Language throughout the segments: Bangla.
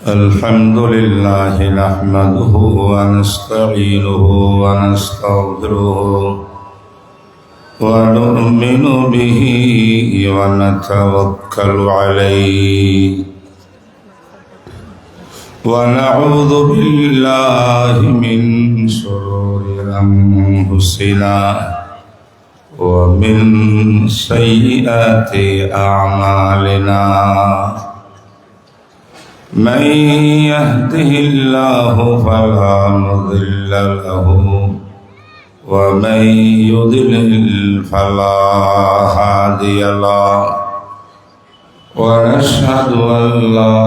الحمد لله نحمده ونستعينه ونستغفره ونؤمن به ونتوكل عليه ونعوذ بالله من شرور أنفسنا ومن سيئات أعمالنا من يهده الله فلا مضل له ومن يضلل فلا هادي له ونشهد أن لا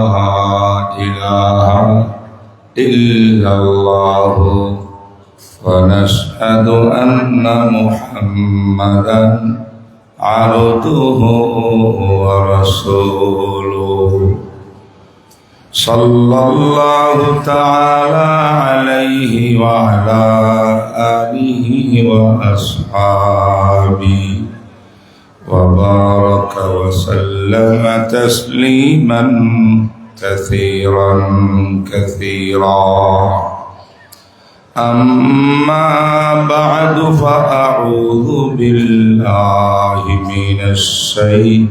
إله إلا الله ونشهد أن محمدا عبده ورسوله صلى الله تعالى عليه وعلى آله وأصحابه وبارك وسلم تسليما كثيرا أما بعد فأعوذ بالله من الشيطان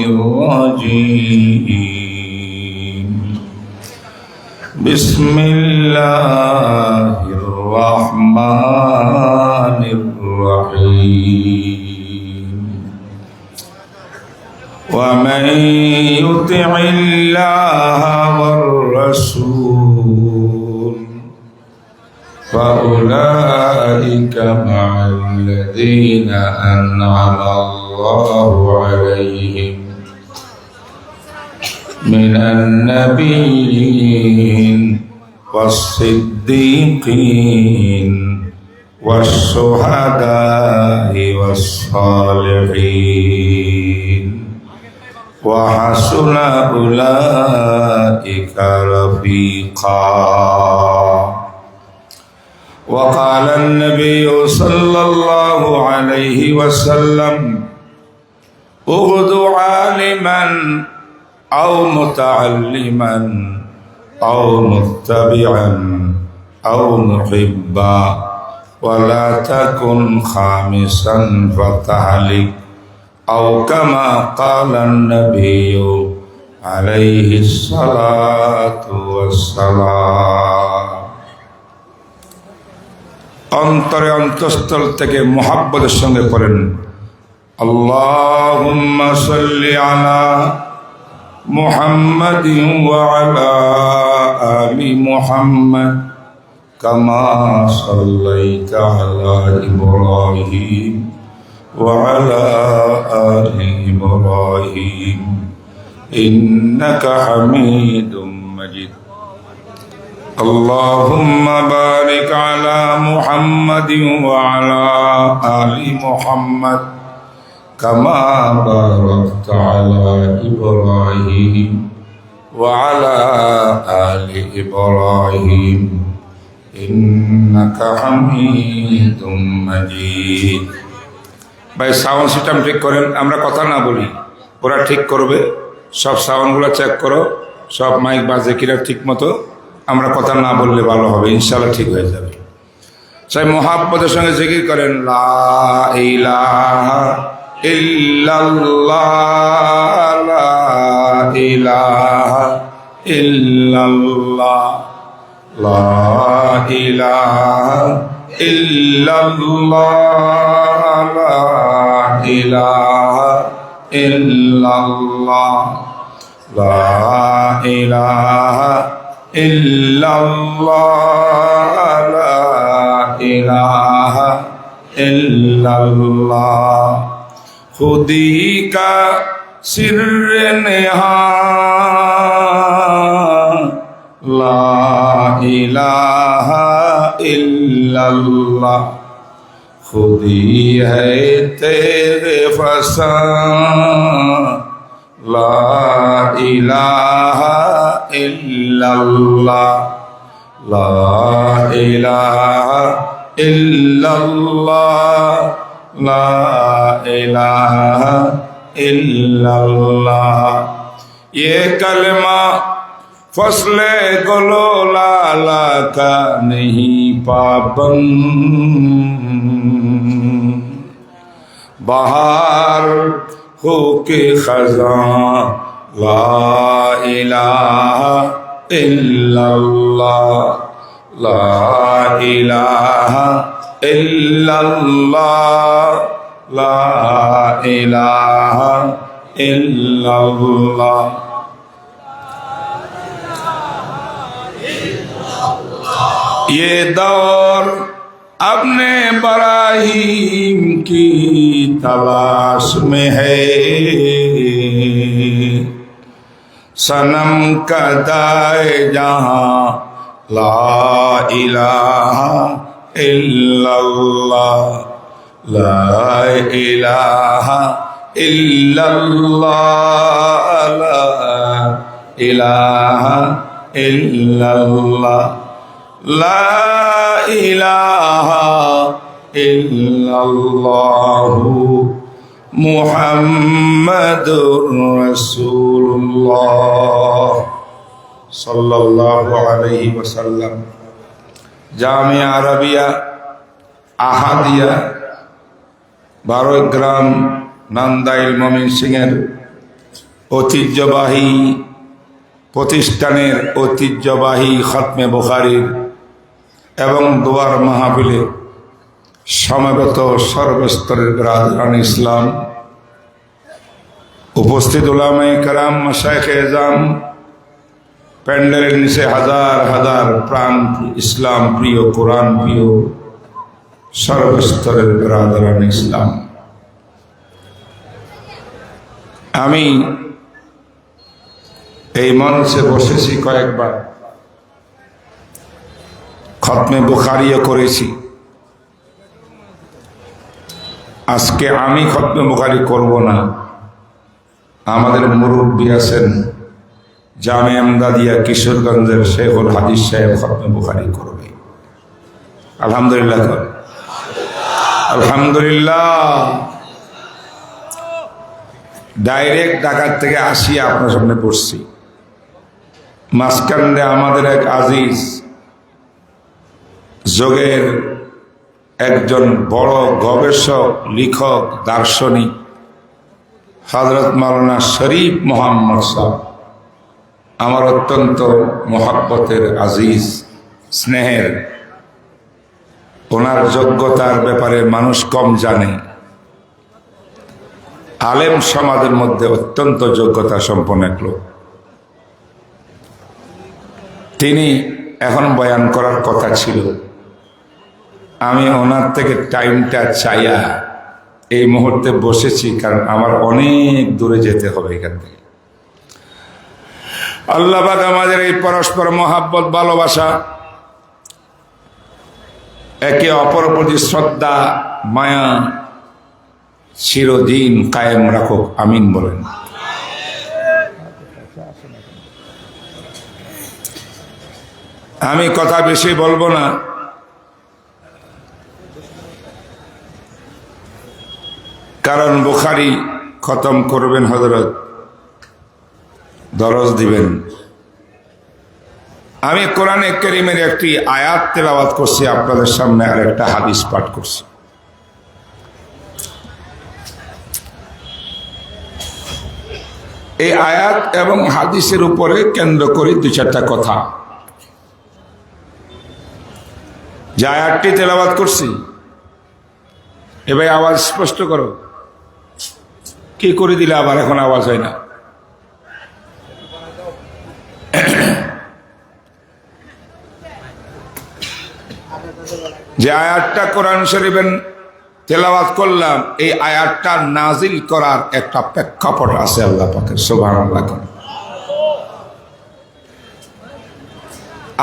الرجيم بسم الله الرحمن الرحيم ومن يطع الله والرسول فأولئك مع الذين أنعم الله عليهم من النبيين والصديقين والشهداء والصالحين وحسن أولئك رفيقا وقال النبي صلى الله عليه وسلم اغدو عالما أو متعلما أو متبعا أو محبا ولا تكن خامسا فتهلك أو كما قال النبي عليه الصلاة والسلام অন্তরে অন্তঃস্থল থেকে মুহাব্বতের সঙ্গে পড়েন আল্লাহুম্মা সাল্লি আলা মুহাম্মাদিন ওয়া আলা আলি মুহাম্মাদ কামা সাল্লাইতা আলা ইব্রাহিম ওয়া আলা আলি ইব্রাহিম ইন্নাকা হামিদুম মাজিদ اللهم بارك على محمد وعلى آل محمد كما باركت على إبراهيم وعلى آل إبراهيم إنك حميد مجيد ভাই সাউন্ড সিস্টেম ঠিক করেন আমরা কথা না বলি ওরা ঠিক করবে সব সাউন্ডগুলো চেক করো সব মাইক বাজে কিনা ঠিক মতো আমরা কথা না বললে ভালো হবে ইনশাআল্লাহ ঠিক হয়ে যাবে সবাই মুহাব্বতের সঙ্গে জিকির করেন লা ইলাহা ইল্লাল্লাহ লা ইলাহা ইল্লাল্লাহ লা ইলাহা ইল্লাল্লাহ লা ইলাহা ইল্লাল্লাহ লা ইলাহা ইল্লাল্লাহ লা ইলাহা ইল্লাল্লাহ খুদি কা সিররে নেহা লা ইলাহা ইল্লাল্লাহ খুদি হ্যায় তেরে ফসা লা ইলাহা ইল্লাল্লাহ লা ইলাহা ইল্লাল্লাহ লা ইলাহা इल्लल्लाह। ये कलमा फसले गुलो लाला का नहीं पाबंद, बहार हो के खज़ां ला इलाहा इल्लल्लाह, ला इलाहा इल्लल्लाह, ला इलाहा इल्लल्लाह। ये दौर अपने बराहीम की तलाश में है, सनम का दाए जहां ला इलाहा इल्लल्लाह, ला इलाहा इल्लल्लाह, ला इलाहा इल्लल्लाह, ला इलाहा इल्लल्लाहु मुहम्मदुर रसूलुल्लाह सल्लल्लाहु अलैहि वसल्लम। জামিয়া আরবিয়া আহাদিয়া 12 গ্রাম নান্দাইল ময়মনসিংহের ঐতিহ্যবাহী প্রতিষ্ঠানের ঐতিহ্যবাহী খতমে বুখারীর এবং দোয়ার মাহফিলে সমবেত সর্বস্তরের বিরাদরান ইসলাম, উপস্থিত উলামায়ে কেরাম, মাশায়েখে এজাম, প্যান্ডেলের নিচে হাজার হাজার প্রাণ ইসলাম প্রিয়, কোরআন প্রিয় সর্বস্তরের বিরাদরান ইসলাম, আমি এই মঞ্চে বসেছি কয়েকবার, খতমে বুখারীও করেছি। আজকে আমি খতমে বুখারী করব না, আমাদের মুরব্বী আছেন জামে আমদাদিয়া কিশোরগঞ্জের শেখুল হাদিস সাহেব খতমে বুখারী করবে। আলহামদুলিল্লাহ, আলহামদুলিল্লাহ। ডাইরেক্ট ঢাকার থেকে আসিয়া আপনার সামনে পড়ছি। মাঝখানে আমাদের এক আজিজ যোগের একজন বড় গবেষক, লেখক, দার্শনিক হযরত মাওলানা শরীফ মোহাম্মদ সাহেব, আমার অত্যন্ত মহব্বতের আজিজ, স্নেহের, ওনার যোগ্যতার ব্যাপারে মানুষ কম জানে। আলেম সমাজের মধ্যে অত্যন্ত যোগ্যতা সম্পন্ন এক লোক। তিনি এখন বয়ান করার কথা ছিল, আমি ওনার থেকে টাইমটা চাইয়া এই মুহূর্তে বসেছি, কারণ আমার অনেক দূরে যেতে হবে এখান থেকে। আল্লাহ পাক আমাদের এই পরস্পর মহাব্বত, ভালোবাসা, একে অপর প্রতি শ্রদ্ধা, মায়া চিরদিন কায়েম রাখুক, আমিন বলেন। আমি কথা বেশি বলবো না, কারণ বুখারী খতম করবেন হযরত, দরজ দিবেন। আমি কোরআনে কারীমের একটি আয়াত তেলাওয়াত করছি আপনাদের সামনে, আর একটা হাদিস পাঠ করছি। এই আয়াত এবং হাদিসের উপরে কেন্দ্র করে 2-4টা কথা। যে আয়াতটি তেলাওয়াত করছি, এবার আওয়াজ স্পষ্ট করো। কি করে দিলে আবার এখন আওয়াজ হয় না? যে আয়াতটা কোরআন শরীফের তেলাওয়াত করলাম, এই আয়াতটা নাজিল করার একটা প্রেক্ষাপট আছে আল্লাহ পাকের, সুবহানাল্লাহ।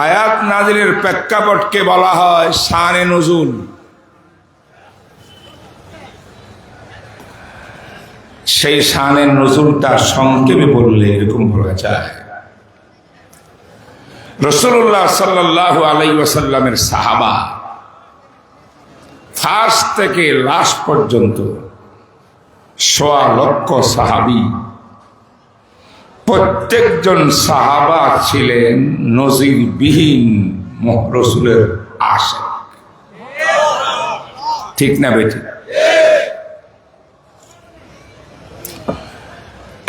আয়াত নাজিলের প্রেক্ষাপটকে বলা হয় শানে নুজুল। সেই শানে নুজুলটা সংক্ষেপে বললে এরকম বলা যায়, রাসূলুল্লাহ সাল্লাল্লাহু আলাইহি ওয়াসাল্লামের সাহাবা ফার্স্ট থেকে লাস্ট পর্যন্ত সোয়া লক্ষ সাহাবী, প্রত্যেকজন সাহাবা ছিলেন নজিরবিহীন রাসূলের আশিক। ঠিক না বেঠিক?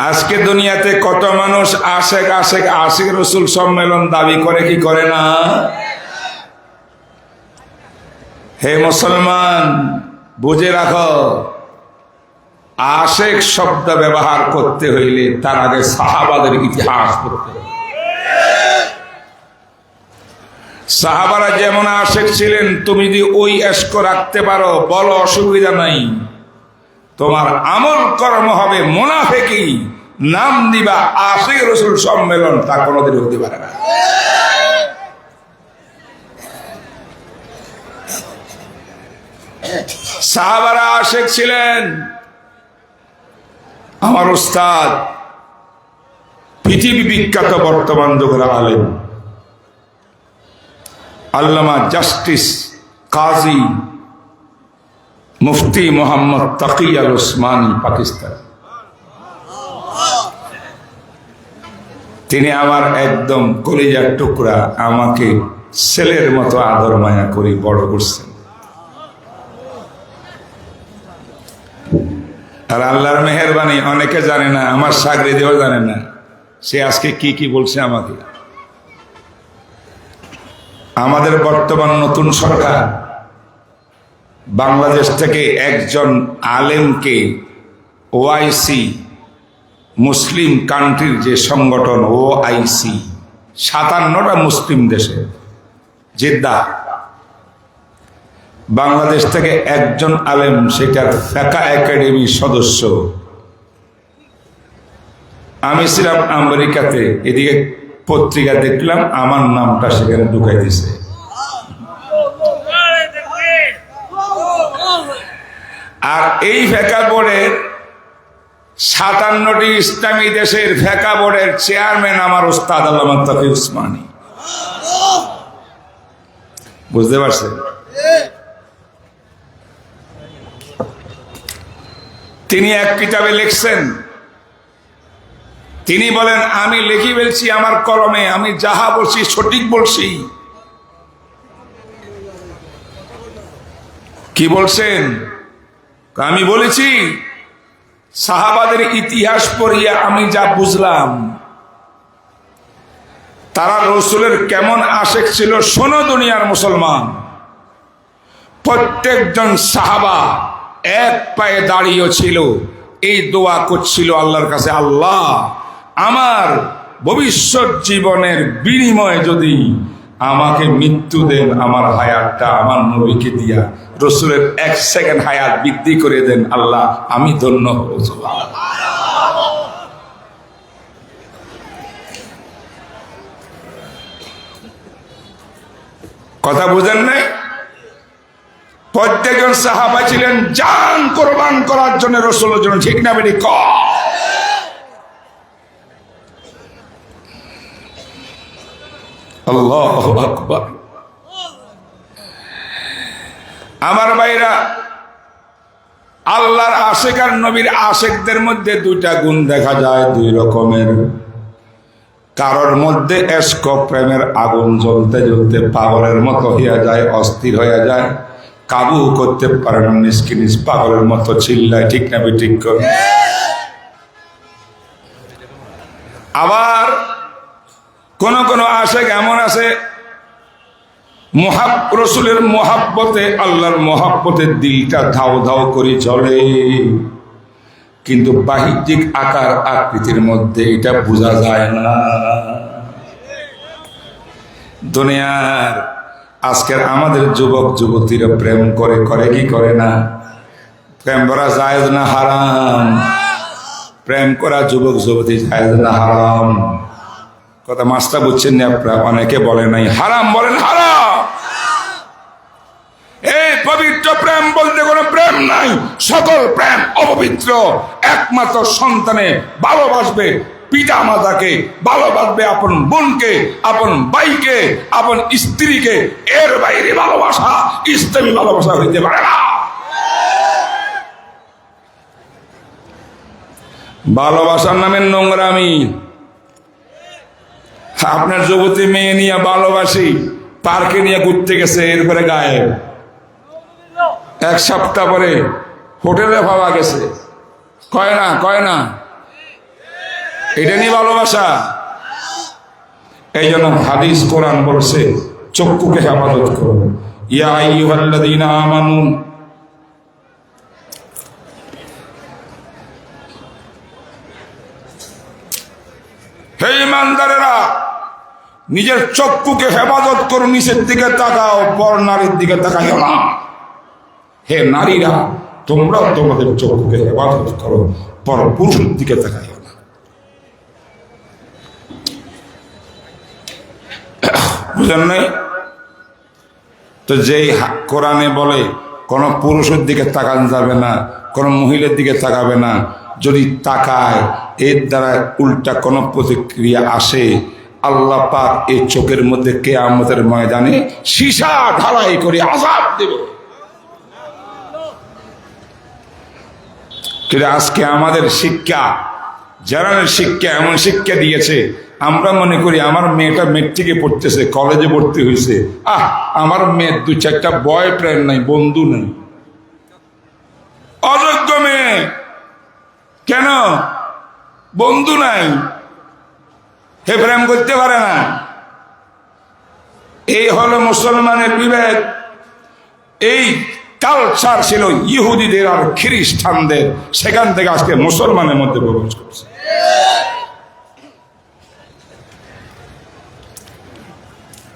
আজকে দুনিয়াতে কত মানুষ আশিক আশিক আশিক রাসূল সম্মেলন দাবি করে কি করে না? হে মুসলমান, বুঝে রাখো, আশিক শব্দ ব্যবহার করতে হইলে তার আগে সাহাবাদের ইতিহাস পড়তে হবে। সাহাবারা যেমন আশিক ছিলেন, তুমি যদি ওই এশক রাখতে পারো বলো, অসুবিধা নাই। তোমার আমল কর্ম হবে মুনাফিকি, নাম দিবা আশিক রাসূল সম্মেলন, তা কোনোদিন হতে পারে না। সাহাবারা আশিক ছিলেন। আমার উস্তাদ, পৃথিবী বিখ্যাত বর্তমান যুগের আলেম আল্লামা জাস্টিস কাজী মুফতি মোহাম্মদ তাকি আল উসমানী, পাকিস্তান, তিনি আমার একদম কলিজার টুকরা, আমাকে ছেলের মতো আদর মায়া করে বড় করছেন। আর আল্লাহর মেহেরবানি, অনেকে জানে না, আমার সাগরিদেও জানে না সে আজকে কি কি বলছে আমাকে। আমাদের বর্তমান নতুন সরকার বাংলাদেশ থেকে একজন আলেমকে ওআইসি, মুসলিম কান্ট্রির যে সংগঠন ওআইসি, 57টা মুসলিম দেশে, জেদ্দা, বাংলাদেশ থেকে একজন আলেম সেটার ফিকহ একাডেমির সদস্য। আমি ছিলাম আমেরিকাতে, এদিকে পত্রিকা দেখলাম আমার নামটা সেখানে ঢুকাই দিছে। আর এই ফিকহ বোর্ডের 57টি ইসলামী দেশের ফিকহ বোর্ডের চেয়ারম্যান আমার উস্তাদ আল্লামা তাকি উসমানী। বুঝতে পারছেন? তিনি এক কিতাবে লিখছেন, তিনি বলেন, আমি লিখি বলছি আমার কলমে, আমি যাহা বলছি সঠিক বলছি। কি বলছেন? আমি বলেছি সাহাবাদের ইতিহাস পড়িয়া আমি যা বুঝলাম, তারা রাসূলের কেমন আশিক ছিল শোনো দুনিয়ার মুসলমান। প্রত্যেকজন সাহাবা এক পায়ে দাঁড়িয়ে ছিল, এই দোয়া করছিল আল্লাহর কাছে, আল্লাহ আমার ভবিষ্যৎ জীবনের বিনিময়ে যদি আমাকে মৃত্যু দেন, আমার হায়াতটা আমার নবীকে দিয়া রাসূলের 1 সেকেন্ড হায়াত বৃদ্ধি করে দেন, আল্লাহ আমি ধন্য হব। কথা বুঝেন নাই? প্রত্যেকজন সাহাবা ছিলেন জান কোরবান করার জন্য রাসূলের জন্য। ঠিক না বেটি? আল্লাহু আকবার। আমার ভাইরা, আল্লাহর আশিক আর নবীর আশিকদের মধ্যে দুইটা গুণ দেখা যায়, দুই রকমের। কারোর মধ্যে এশক, প্রেমের আগুন জ্বলতে জ্বলতে পাগলের মতো হইয়া যায়, অস্থির হইয়া যায়, কাবু করতে পারে না, নিষ্কিনিস পাগলের মতো চিল্লায়। ঠিক না বেঠিক? আবার কোন কোন আশিক এমন আছে, রাসূলের মহাব্বতে, আল্লাহর মহাব্বতে দিলটা ধাও ধাও করে চলে, কিন্তু বাহ্যিক আকার আকৃতির মধ্যে এটা বোঝা যায় না। দুনিয়ার আজকের আমাদের যুবক যুবতীরা প্রেম করে, করে কি করে না? প্রেম করা জায়েজ না হারাম? প্রেম করা যুবক যুবতী জায়েজ না হারাম? কথা মাস্তা বুঝছেন না আপনারা? অনেকে বলে নাই হারাম, বলেন হারাম। এই পবিত্র প্রেম বলতে কোনো প্রেম নাই, সকল প্রেম অপবিত্র। একমাত্র সন্তানে ভালোবাসবে পিতা মাতাকে, ভালোবাসবে আপন বোনকে, আপন ভাইকে, আপন স্ত্রীকে, এর বাইরে ভালোবাসা ইসলামী ভালোবাসা হইতে পারে না। ভালোবাসার নামে নোংরামি। আপনার যুবতী মেয়ে নিয়ে ভালোবাসি, পার্কে নিয়ে ঘুরতে গেছে, এরপরে গায়েব। এক সপ্তাহ পরে হোটেলে পাওয়া গেছে। কয় না এটা নিয়ে ভালোবাসা? এই জন্য হাদিস কোরআন বলছে চক্ষুকে হেফাজত করো। ইয়া আইয়ুহাল্লাযীনা আমানু, হে ঈমানদারেরা, নিজের চক্ষুকে হেফাজত করো, নিচের দিকে তাকাও, পর নারীর দিকে তাকাইও না। হে নারীরা, তোমরাও তোমাদের চক্ষুকে হেফাজত করো, পর পুরুষের দিকে তাকাইও না। বুঝেন নাই? তো যেই কোরআনে বলে কোন পুরুষের দিকে তাকানো যাবে না, কোন মহিলার দিকে তাকাবে না, যদি তাকায় এর দ্বারা উল্টা কোন প্রতিক্রিয়া আসে, আল্লাহ পাক এই চোখের মধ্যে কিয়ামতের ময়দানে সীসা ঢালাই করে আযাব দেবে। কিন্তু আজকে আমাদের শিক্ষা, জেনারেল শিক্ষা এমন শিক্ষা দিয়েছে, আমরা মনে করি আমার মেয়েটা মেট্রিকে পড়তেছে, কলেজে ভর্তি হয়েছে, আমার মেয়ের 2-4টা বয়ফ্রেন্ড নাই, বন্ধু নেই। অযোগ্য মেয়ে, কেন বন্ধু নাই? হে প্রেম করতে পারে না। এই হলো মুসলমানের বিবেক। এই কালচার ছিল ইহুদিদের আর খ্রিস্টানদের, সেখান থেকে আজকে মুসলমানের মধ্যে প্রবেশ করছে।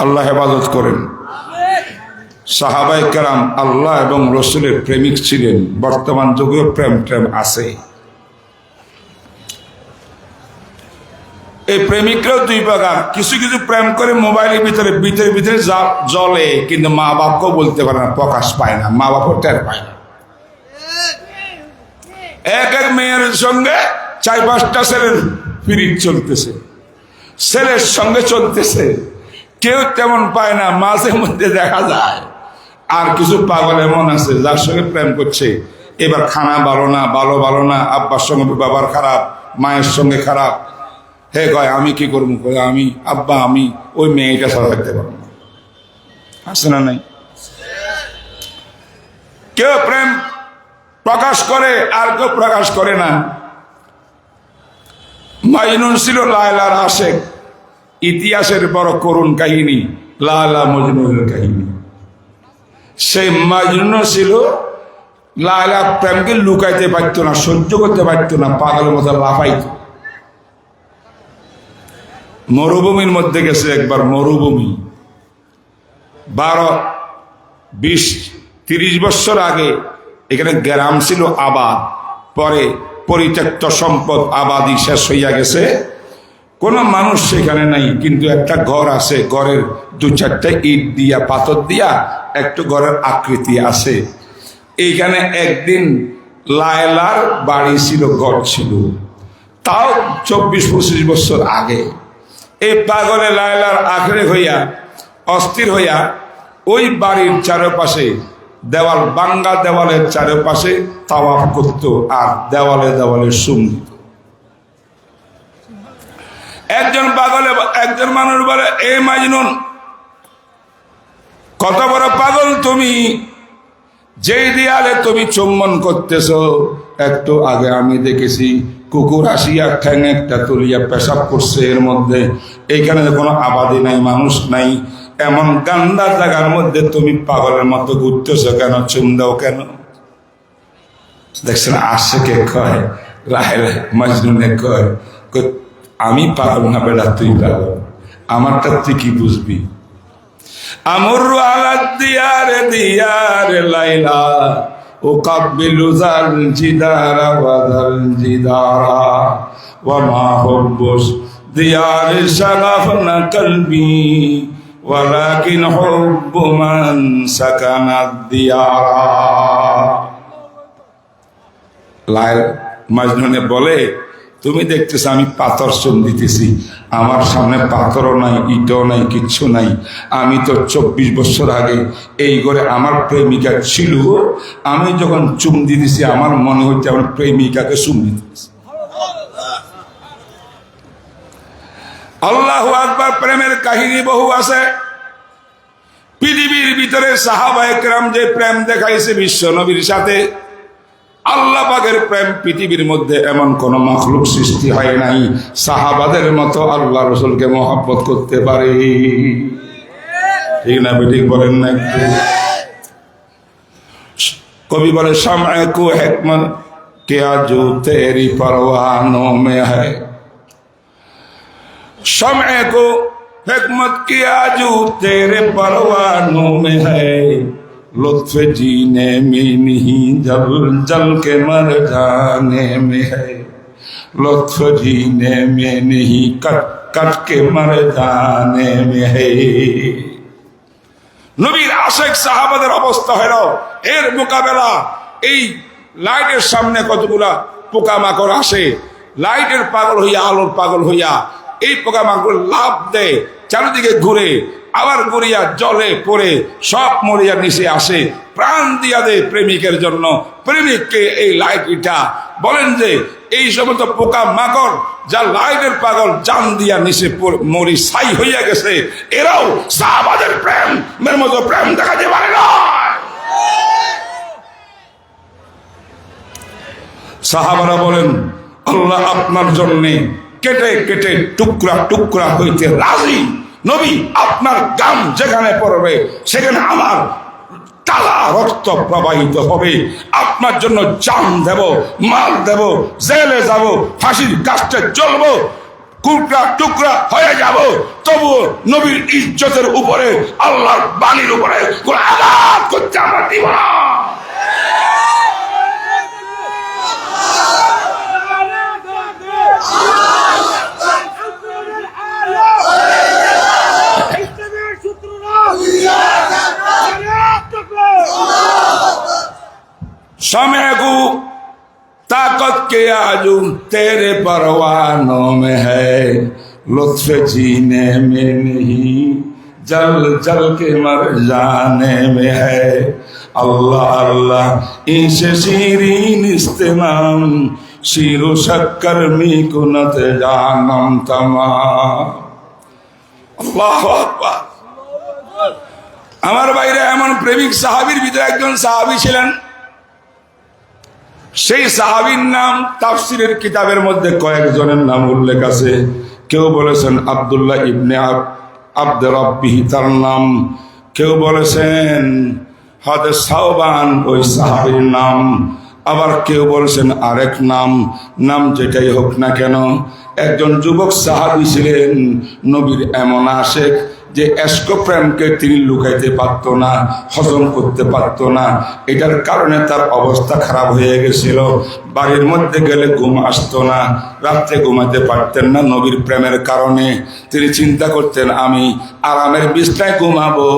আল্লাহ হেফাজত করেন। সাহাবায়ে কেরাম আল্লাহ এবং রসুলের প্রেমিক ছিলেন। বর্তমান যুগেও প্রেম আছে। এই প্রেমিকরাও 2 প্রকার। কিছু প্রেম করে মোবাইলের ভিতরে জ্বলে, কিন্তু মা বাপকেও বলতে পারে না, প্রকাশ পায় না, মা বাপও টের পায় না। এক মেয়ের সঙ্গে 4-5টা ছেলের পিরিত চলতেছে, ছেলের সঙ্গে চলতেছে, কেউ তেমন পায় না, মাঝে মধ্যে দেখা যায়। আর কিছু পাগল এমন আছে যার সঙ্গে প্রেম করছে, এবার খানা ভালো না, আব্বার সঙ্গে ব্যবহার খারাপ, মায়ের সঙ্গে খারাপ। হে কয় আমি কি করবো? আমি আব্বা, আমি ওই মেয়েটা ছাড়া থাকতে পারবো না। আছে না নাই? কেউ প্রেম প্রকাশ করে আর কেউ প্রকাশ করে না। মাজনুন ছিল লায়লার আশেক। ইতিহাসের বড় করুণ কাহিনী লায়লা মজনুনের কাহিনী। সেই মাজনুন ছিল, লায়লা প্রেমকে লুকাইতে পারতো না, সহ্য করতে পারতো না, পাগলের মতো লাফাইতো। মরুভূমির মধ্যে গেছে একবার, মরুভূমি 12-20-30 বছর আগে এখানে গ্রাম ছিল আবাদ, পরে পরিত্যক্ত সম্পদ, আবাদি শেষ হইয়া গেছে, কোনো মানুষ সেখানে নাই, কিন্তু একটা ঘর আছে, ঘরের 2-4টা ইট দিয়া পাথর দিয়া একটু ঘরের আকৃতি আছে। এইখানে একদিন লায়লার বাড়ি ছিল, ঘর ছিল, তাও 24-25 বছর আগে। এই পাগলে লায়লার আখড়ে হইয়া, অস্থির হইয়া ওই বাড়ির চারপাশে দেওয়াল, বাঙ্গা দেওয়ালের চারপাশে তাওয়াফ করত, আর দেওয়ালে দেওয়ালে সুম দিত। একজন মানুষ বলে, এ মাজনুন, কত বড় পাগল তুমি, যেই দেয়ালে তুমি চুম্বন করতেছ, একটু আগে আমি দেখেছি কুকুর আসিয়া ঠ্যাং একটা তুলিয়া পেশাব করছে এর মধ্যে। এইখানে কোনো আবাদি নাই, মানুষ নাই, এমন গান্দা জায়গার মধ্যে তুমি পাগলের মতো ঘুরতেছ কেন? চুম দাও কেন? দেখছেন আশেকে কয়, মাজনুনে কয়, আমি পাগল না বেটা, তুই পাগল, আমারটা তুই কি বুঝবি? আমরু আলা দিয়ারে দিয়ারে লাইলা উকাব্বিলু যাল জিদারা ওয়া যাল জিদারা ওয়া মা হুব্বুস দিয়ারে শাগাফনা কলবি ওয়ালাকিন হুব্বু মান সাকানা দিয়ারা। মাজনুনে বলে, তুমি দেখতেছ আমি পাথর চুম দিতেছি, আমার সামনে পাথরও নাই, ইটও নাই, কিচ্ছু নাই। আমি তো 24 বছর আগে এই ঘরে আমার প্রেমিকা ছিল, আমি যখন চুম দিতেছি আমার মনে হচ্ছে আমার প্রেমিকাকে চুম দিতেছি। আল্লাহু আকবার। প্রেমের কাহিনী বহু আছে পৃথিবীর ভিতরে। সাহাবায়ে কেরাম যে প্রেম দেখাইছে বিশ্ব নবীর সাথে, আল্লাহ পাকের প্রেম পৃথিবীর মধ্যে এমন কোন মাখলুক সৃষ্টি হয় নাই সাহাবাদের মতো আল্লাহ রাসূলকে মহব্বত করতে পারে। ঠিক না ঠিক বলেন না? কবি বলে শামএ কো হিকমত क्या जो तेरी परवानों में है, शम्ए को हिकमत किया जो तेरे परवानों में है, लुत्फ जीने में नहीं जल जल के मर जाने में है, लुत्फ जीने में नहीं कट कट के मर जाने में है। নবীর আশিক সাহাবাদের অবস্থা হলো এর মোকাবেলা। এই লাইটের সামনে কতগুলা পোকামাকড় আসে, লাইটের পাগল হইয়া আলোর পাগল হইয়া এই পোকামাকড় লাভ দেয়, চারিদিকে ঘুরে, আবার ঘুরিয়া জলে পড়ে সব মরিয়া নিচে আসে, প্রাণ দিয়া দেয় প্রেমিকের জন্য। প্রেমিককে এই লাইটটা বলেন যে এই সমস্ত পোকা মাকড় যা লাইটের পাগল জান দিয়া নিচে মরি ছাই হইয়া গেছে, এরাও সাহাবাদের প্রেমের মতো প্রেম দেখাতে পারে না। সাহাবারা বলেন আল্লাহ আপনার জন্য কেটে কেটে টুকরা টুকরা হইতে রাজি। নবী আপনার গাম যেখানে পড়বে সেখানে আমার টালা রক্ত প্রবাহিত হবে। আপনার জন্য জান দেব, মাল দেব, জেলে যাব, ফাঁসির কাস্টে চলবো, টুকরা টুকরা হয়ে যাব, তবু নবীর ইজ্জতের উপরে আল্লাহর বাণীর উপরে কোন আঘাত করতে আমরা দিব না। समय को ताकत के आजू तेरे परवानों में है, लुत्फ जीने में नहीं जल जल के मर जाने में है। अल्लाह अल्लाह इनसे शीरीन इस्तेमाम शीरो शक्कर मी कुनत जानम तमाम। अल्लाहु अकबर। আমার বাইরে এমন প্রেমিক সাহাবীর ভিতরে একজন সাহাবী ছিলেন। সেই সাহাবীর নাম তাফসীরের কিতাবের মধ্যে কয়েকজনের নাম উল্লেখ আছে। কেউ বলেছেন আব্দুল্লাহ ইবনে আব্দ রাব্বিহি তার নাম, কেউ বলেছেন হযরত সাওবান ওই সাহাবীর নাম, আবার কেউ বলেছেন আরেক নাম। নাম যেটাই হোক না কেন একজন যুবক সাহাবী ছিলেন, নবীর এমন আশেক যে এশক প্রেমকে তিনি লুকাইতে পারতো না, হজম করতে পারতো না। এটার কারণে তার অবস্থা খারাপ হয়ে গেছিল। বাড়ির মধ্যে গেলে ঘুম আসতো না, রাত্রে ঘুমাতে পারতেন না নবীর প্রেমের কারণে। তিনি চিন্তা করতেন আমি আরামের বিছনায় ঘুমাবো,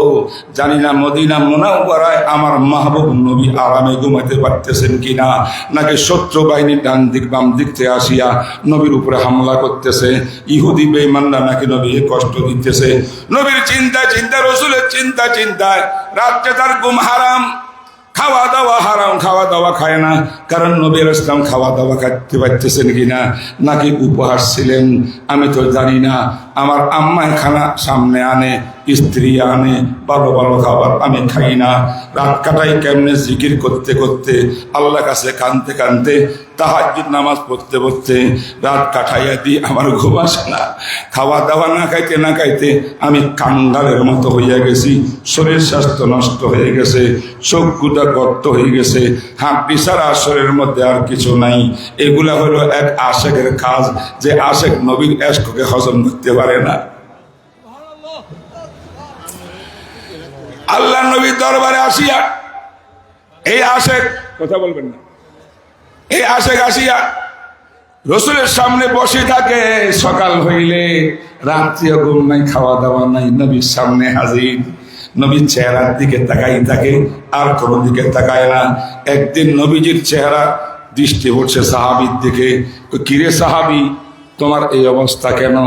জানি না মদিনা মুনাওয়ারায় আমার মাহবুব নবী আরামে ঘুমাতে পারতেছেন কিনা, নাকি শত্রু বাহিনী ডান দিক বাম দিক থেকে আসিয়া নবীর উপরে হামলা করতেছে, ইহুদি বেঈমানরা নাকি নবীকে কষ্ট দিতেছে। নবীর চিন্তা চিন্তা, রসুলের চিন্তা চিন্তায় রাত্রে তার ঘুম হারাম, খাওয়া দাওয়া হারাম, খাওয়া দাওয়া খায় না। কারণ নবী আলাইহিস সালাম খাওয়া দাওয়া খাইতে পারতেছেন কিনা, নাকি উপহাস ছিলেন আমি তো জানি না। আমার আম্মায় খানা সামনে আনে, স্ত্রী আনে ভালো ভালো খাবার, আমি খাই না। রাত কাটাই কেমনে জিকির করতে করতে, আল্লাহর কাছে কানতে কানতে, তাহাজ্জুদ নামাজ পড়তে পড়তে রাত কাটাইয়া দিই, আমার ঘুম আসে না। খাওয়া দাওয়া না খাইতে না খাইতে আমি কাঙ্গালের মতো হইয়া গেছি, শরীর স্বাস্থ্য নষ্ট হয়ে গেছে, চোখ গুটা গর্ত হয়ে গেছে, হাঁটি ছাড়া শরীরের মধ্যে আর কিছু নাই। এগুলা হলো এক আশেকের কাজ, যে আশেক নবীর এশককে হজম করতে পারে না। আল্লাহ নবীর দরবারে আসিয়া এই আশেক, কথা বলবেন না, এই আশেক আসিয়া রসুলের সামনে বসে থাকে। সকাল হইলে রাত্রিও ঘুম নাই, খাওয়া দাওয়া নাই, নবীর সামনে হাজির। নবীর চেহারার দিকে তাকাই থাকে, আর কোনো দিকে তাকায় না। একদিন নবীজির চেহারা দৃষ্টি পড়ছে সাহাবীর দিকে। কিরে সাহাবী, তোমার এই অবস্থা কেন?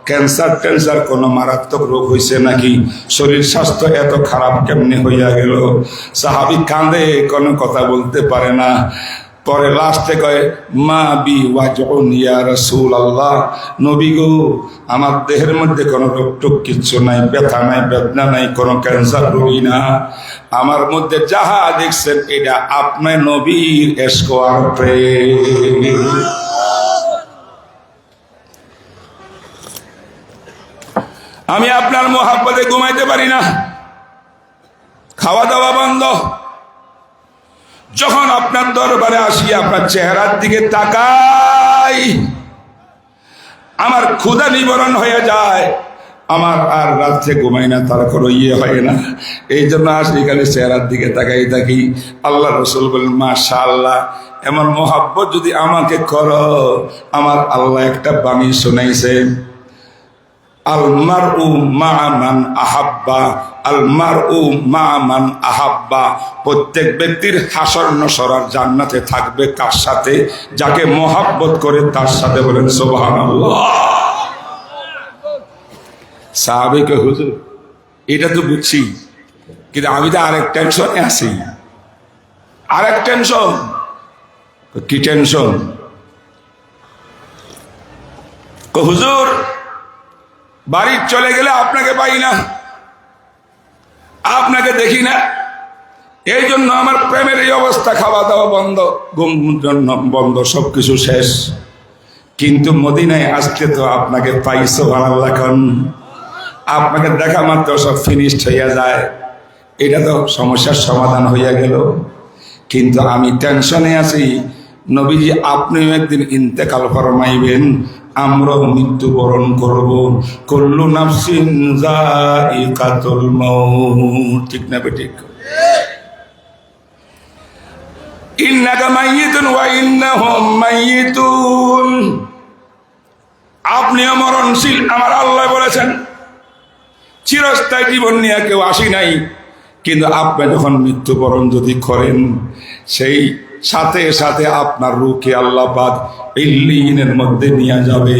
ক্যান্সার ট্যান্সার কোনো মারাত্মক রোগ হয়েছে নাকি? শরীর স্বাস্থ্য এত খারাপ কেমনে হইয়া গেল? সাহাবী কাঁদে, কোনো কথা বলতে পারে না। পরে লাস্টে কয় মা বি ওয়াজউন ইয়া রাসূলুল্লাহ, নবী গো আমার দেহের মধ্যে কোনো রোগ টোগ কিচ্ছু নাই, ব্যথা নাই, বেদনা নাই, কোনো ক্যান্সার রোগী না। আমার মধ্যে যাহা দেখছেন এটা আপনার নবীর ইশক আর প্রেম। আমি আপনার মোহাব্বতে ঘুমাইতে পারি না, খাওয়া দাওয়া বন্ধ। যখন আপনার দরবারে আসি আপনার চেহারার দিকে তাকাই, আমার ক্ষুধা নিবারণ হয়ে যায়, আমার আর রাত্রে ঘুমাই না, তার কোনো হয় না। এই জন্য আসি খালি চেহারার দিকে তাকাই থাকি। আল্লাহ রসুল বলেন মাশাআল্লাহ, এমন মোহাব্বত যদি আমাকে করো, আমার আল্লাহ একটা বাণী শোনাইছে, আলমারউ মা মান আহাব্বা, আলমারউ মা মান আহাব্বা। প্রত্যেক ব্যক্তির হাসর নসরার জান্নাতে থাকবে কার সাথে? যাকে মোহাব্বত করে তার সাথে। বলেন সুবহানাল্লাহ। সাহাবে কে হুজুর এটা তো বুঝছি, কিন্তু আমি তো আরেক টেনশনে আছি। আরেক টেনশন? কি টেনশন? হুজুর বাড়ি চলে গেলে আপনাকে পাই না, আপনাকে দেখি না, এই জন্য আমার প্রেমের এই অবস্থা, খাওয়া দাওয়া বন্ধ, ঘুম বন্ধ, সবকিছু শেষ। কিন্তু মদিনায় আসতে তো আপনাকে পাইছো, সুবহানাল্লাহ। আপনাকে দেখা মাত্র সব ফিনিশড হইয়া যায়, এটা তো সমস্যার সমাধান হইয়া গেল। কিন্তু আমি টেনশনে আছি, নবীজি আপনিও একদিন ইন্তেকাল ফরমাইবেন, আমরাও মৃত্যুবরণ করব। কুল্লু নাফসিন যায়িকাতুল মাউত, ঠিক না বেঠিক? ইন্নাকা মাইয়িতুন ওয়া ইন্নাহুম মাইয়িতুন, আপনিও মরণশীল, আমার আল্লাহ বলেছেন। চিরস্থায়ী জীবন নিয়ে কেউ আসি নাই, কিন্তু আপনি যখন মৃত্যুবরণ যদি করেন, সেই সাথে সাথে আপনার রূহকে আল্লাহ পাক ইল্লিয়িনের মধ্যে নিয়ে যাবে।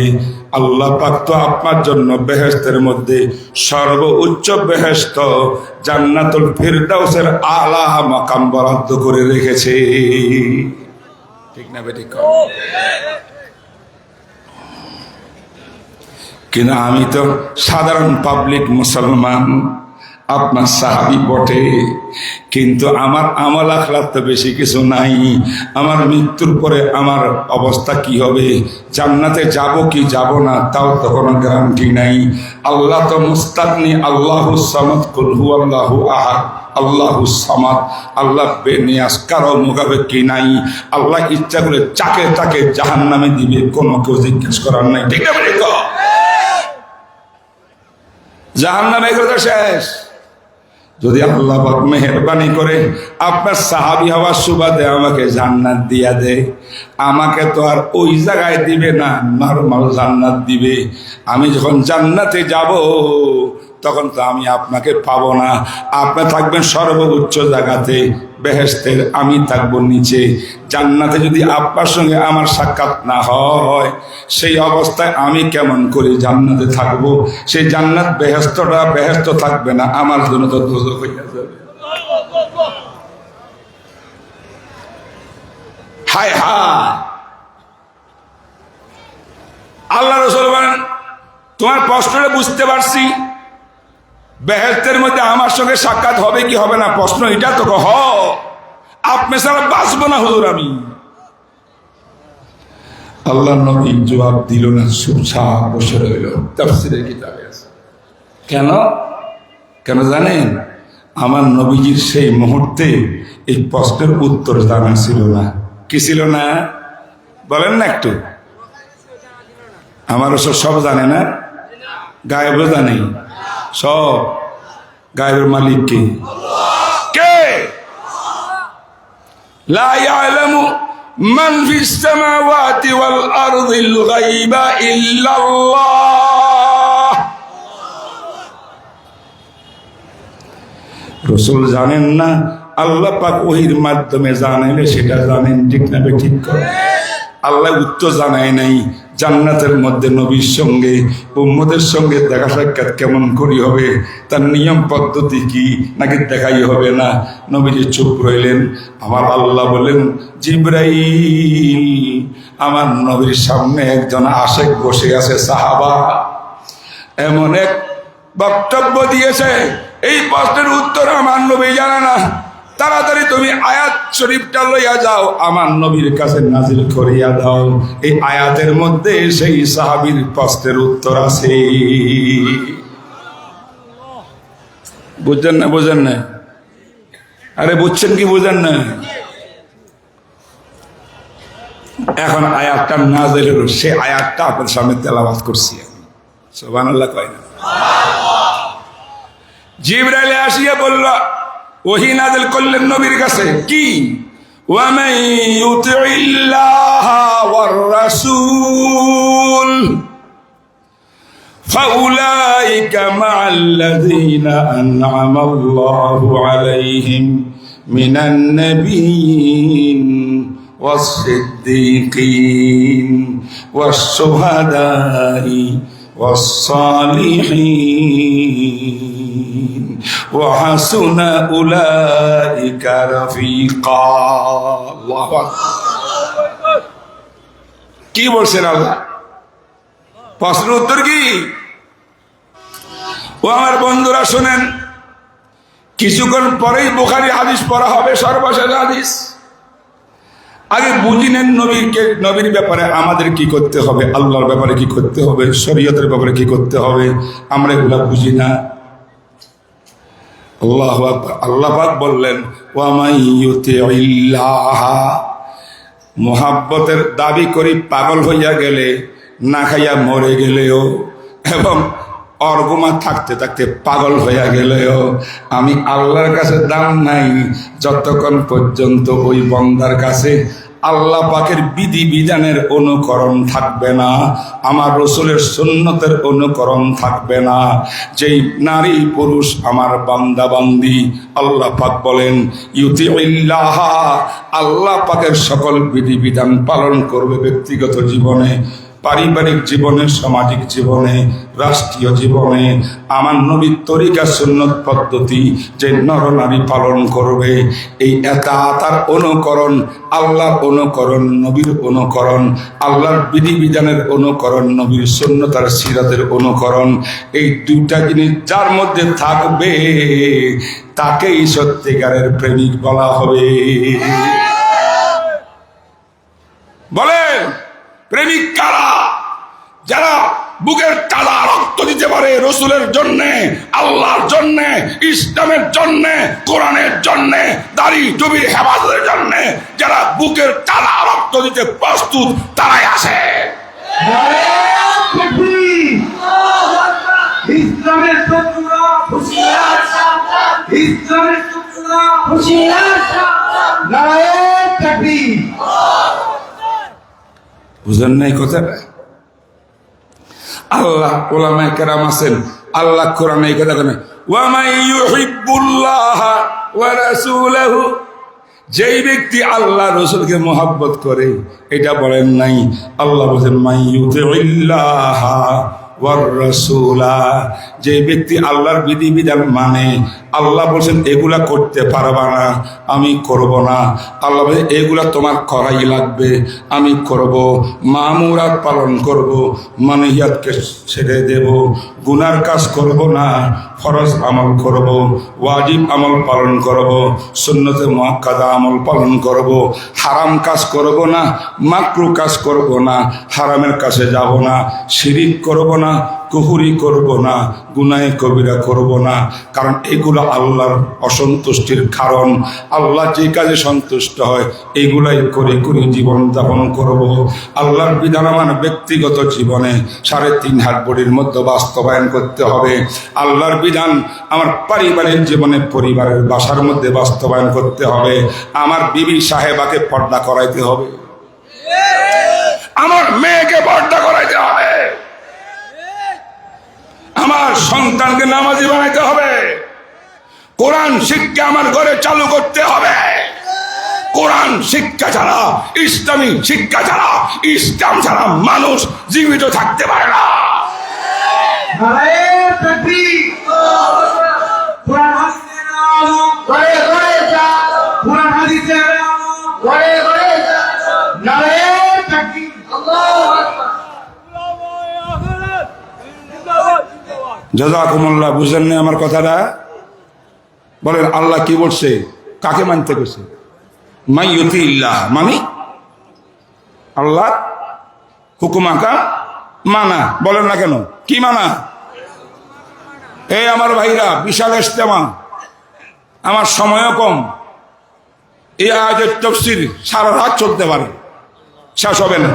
আল্লাহ পাক তো আপনার জন্য বেহেশতের মধ্যে সর্বোচ্চ বেহেশত জান্নাতুল ফিরদাউসের আলা মাকাম বরাদ্দ করে রেখেছে, ঠিক না বেঠিক? কিন্তু আমি তো সাধারণ পাবলিক মুসলমান, আপনার সাহাবী বটে, কিন্তু আমার আমল আখলাক তো বেশি কিছু নাই। আমার মৃত্যুর পরে আমার অবস্থা কি হবে, জান্নাতে যাব কি যাব না তাও তো কোনো গ্যারান্টি নাই। আল্লাহ তো মুস্তাগনি, আল্লাহুস সামাদ, কুল হুয়াল্লাহু আহাদ, আল্লাহুস সামাদ, আল্লাহ বেনিয়াস, কারো মুখাপেক্ষী নাই। আল্লাহ ইচ্ছা করে যাকে তাকে জাহান্নামে দিবে, কোনো কেউ জিজ্ঞেস করার নাই, ঠিক আছে? জাহান্নামে গেলে শেষ। যদি আল্লাহ পাক মেহেরবানি করে আপনার সাহাবী হওয়ার সুবাদে আমাকে জান্নাত দিয়া দে, আমাকে তো আর ওই জায়গায় দিবে না, নরমাল জান্নাত দিবে। আমি যখন জান্নাতে যাব তখন তো আমি আপনাকে পাবো না, আপনি থাকবেন সর্বোচ্চ জায়গাতে বেহেশতের, আমি থাকবো নিচে। জান্নাতে যদি আপনার সঙ্গে আমার সাক্ষাৎ না হয়, সেই অবস্থায় আমি কেমন করে জান্নাতে থাকবো? সেই জান্নাত বেহেশতটা বেহেশত থাকবে না, আমার জন্য তো দোজখ হইয়া যাবে। হায় হায়, আল্লাহ রাসূল বলেন তোমার প্রশ্নটা বুঝতে পারছি, বেহেশতের মধ্যে আমার সঙ্গে সাক্ষাৎ হবে কি হবে না, প্রশ্ন এটা তো হ, আপনি ছাড়া বাঁচবো না হুজুর আমি। আল্লাহ নবী জবাব দিল না, চুপচাপ বসে রইল। তাফসীরের কিতাবে আছে। কেন কেন জানেন? আমার নবীজির সেই মুহূর্তে এই প্রশ্নের উত্তর জানা ছিল না। কি ছিল না বলেন না একটু? আমার সব জানে না, গায়েবও জানে সব। গায়েবের মালিক কে? কে? লা ইয়ালামু মান ফিস সামাওয়াতি ওয়াল আরদিল গায়বা ইল্লাল্লাহ। রাসূল জানেন না, আল্লাহ পাক ওহীর মাধ্যমে জানাইলে সেটা জানেন, ঠিক না ঠিক? আল্লাহ উত্তর জানায় নাই, জান্নাতের মধ্যে নবীর সঙ্গে উম্মতের সঙ্গে দেখা সাক্ষাৎ কেমন করি হবে, তার নিয়ম পদ্ধতি কি, নাকি দেখাই হবে না? নবীজি চুপ রইলেন। আমার আল্লাহ বলেন, জিবরাইল, আমার নবীর সামনে একজন আশেক বসে আছে, সাহাবা। এমন এক বক্তব্য দিয়েছে, এই প্রশ্নের উত্তর আমার নবী জানে না। তাড়াতাড়ি তুমি আয়াত শরীফটা লইয়া যাও, আমার নবীর কাছে নাজিল করিয়া দাও। এই আয়াতের মধ্যে সেই সাহাবীর প্রশ্নের উত্তর আছে। বুঝছেন না? বুঝেন না? আরে বুঝছেন কি বুঝেন না? এখন আয়াতটা নাজিল হলো, সে আয়াতটা আপনার সামনে তেলাওয়াত করছি। সুবহানাল্লাহ কয় না? জিবরাইল আসিয়া বলল, ওহী নাযিল করলেন নবীর কাছে, কি? ওয়া মান ইউতিইল্লাহ ওয়ার রাসূল ফাউলাইকা মা'আল্লাযীনা আন'আমা আল্লাহু আলাইহিম মিনান নাবিয়্যিন ওয়াস-সিদ্দীকিন ওয়াশ-শুহাদা'i ওয়াস-সালিহিন ওয়া হাসুনা উলাইকা রাফীকা। আল্লাহু আকবার। কি বলছেন আল্লাহ? প্রশ্নের উত্তর কি? ও আমার বন্ধুরা শুনেন, কিছুক্ষণ পরেই বুখারী হাদিস পড়া হবে, সর্বশেষ হাদিস। আগে বুঝি নেন নবীর ব্যাপারে আমাদের কি করতে হবে, আল্লাহর ব্যাপারে কি করতে হবে, শরীয়তের ব্যাপারে কি করতে হবে। আমরা এগুলা বুঝি না। আল্লাহু আকবার। আল্লাহ পাক বললেন, ওয়া মান ইউতিইল্লাহ, মুহাব্বতের দাবি করি পাগল হইয়া গেলে, না খাইয়া মরে গেলেও, এবং অর্গমা থাকতে থাকতে পাগল হইয়া গেলেও আমি আল্লাহর কাছে দাম নাই, যতক্ষণ পর্যন্ত ওই বান্দার কাছে আল্লাহ পাকের বিধি বিধানের অনুকরণ থাকবে না, আমার রাসূলের সুন্নতের অনুকরণ থাকবে না। যেই নারী পুরুষ আমার বান্দা বান্দি, আল্লাহ পাক বলেন ইউতিইল্লাহ, আল্লাহ পাকের সকল বিধি বিধান পালন করবে ব্যক্তিগত জীবনে, পারিবারিক জীবনে, সামাজিক জীবনে, রাষ্ট্রীয় জীবনে। আমার নবীর তরিকা সুন্নত পদ্ধতি যে নরনারী পালন করবে, এই এতাআতার অনুকরণ, আল্লাহর অনুকরণ, নবীর অনুকরণ, আল্লাহর বিধিবিধানের অনুকরণ, নবীর সুন্নত আর সিরাতের অনুকরণ, এই দুইটা জিনিস যার মধ্যে থাকবে তাকেই সত্যিকারের প্রেমিক বলা হবে। বলেন প্রেমিক কারা? যারা বুকের কালা রক্ত দিতে পারে রাসূলের জন্য, আল্লাহর জন্য, ইসলামের জন্য, কোরআনের জন্য, দাড়ি টুপির হেফাজতের জন্য যারা বুকের কালা রক্ত দিতে প্রস্তুত, তারাই আসে। ইসলামের শত্রুরা হুঁশিয়ার, ইসলামের শত্রুরা হুঁশিয়ার, নারায়ে তাকবীর। বুঝেন নাই কথাটা? আল্লাহ উলামায়ে কেরাম আছেন, আল্লাহ কোরআনে এই কথা বলেন, ওয়া মান ইউহিব্বুল্লাহ ওয়া রাসূলাহু, যেই ব্যক্তি আল্লাহ রাসূলকে মহব্বত করে, এটা বলেন নাই। আল্লাহ বলেন মান ইউতিইল্লাহ ওয়ার রাসূলা, যে ব্যক্তি আল্লাহর বিধিবিধান মানে, আল্লাহ বলছেন এগুলা করতে পারবা না, আমি করব না। আল্লাহ বলছেন এগুলা তোমার করাই লাগবে, আমি করব। মামুরাত পালন করব, মানহিয়াতকে ছেড়ে দেব, গুনার কাজ করব না, ফরজ আমল করব, ওয়াজিব আমল পালন করব, সুন্নতে মুআক্কাদা আমল পালন করব, হারাম কাজ করব না, মাকরু কাজ করব না, হারামের কাছে যাব না, শিরিক করব না, কুফরি করব না, গুনাহে কবিরা করব না। কারণ এগুলো আল্লাহর অসন্তুষ্টির কারণ। আল্লাহ যে কাজে সন্তুষ্ট হয় এইগুলাই করে করে জীবন যাপন করব। আল্লাহর বিধান আমার ব্যক্তিগত জীবনে 3.5 হাত বডির মধ্যে বাস্তবায়ন করতে হবে। আল্লাহর বিধান আমার পারিবারিক জীবনে, পরিবারের বাসার মধ্যে বাস্তবায়ন করতে হবে। আমার বিবি সাহেবাকে পর্দা করাইতে হবে, আমার মেয়েকে পর্দা করাইতে হবে, আমার সন্তানকে নামাজি বানাইতে হবে, কোরআন শিক্ষা আমার ঘরে চালু করতে হবে, কোরআন শিক্ষা ছাড়া, ইসলামী শিক্ষা ছাড়া, ইসলাম ছাড়া মানুষ জীবিত থাকতে পারে না। জাযাকুমুল্লাহ, বুঝলেন না আমার কথাটা? বলেন আল্লাহ কি বলছে, কাকে মানতে গেছে? মাই ইউতিল্লাহ, মানে আল্লাহ হুকুম আকা মানা। বলেন না কেন, কি মানা? এই আমার ভাইরা, বিশাল ইজতেমা, আমার সময়ও কম। এই আয়াতের তাফসীর সারা রাত চলতে পারে, শেষ হবে না।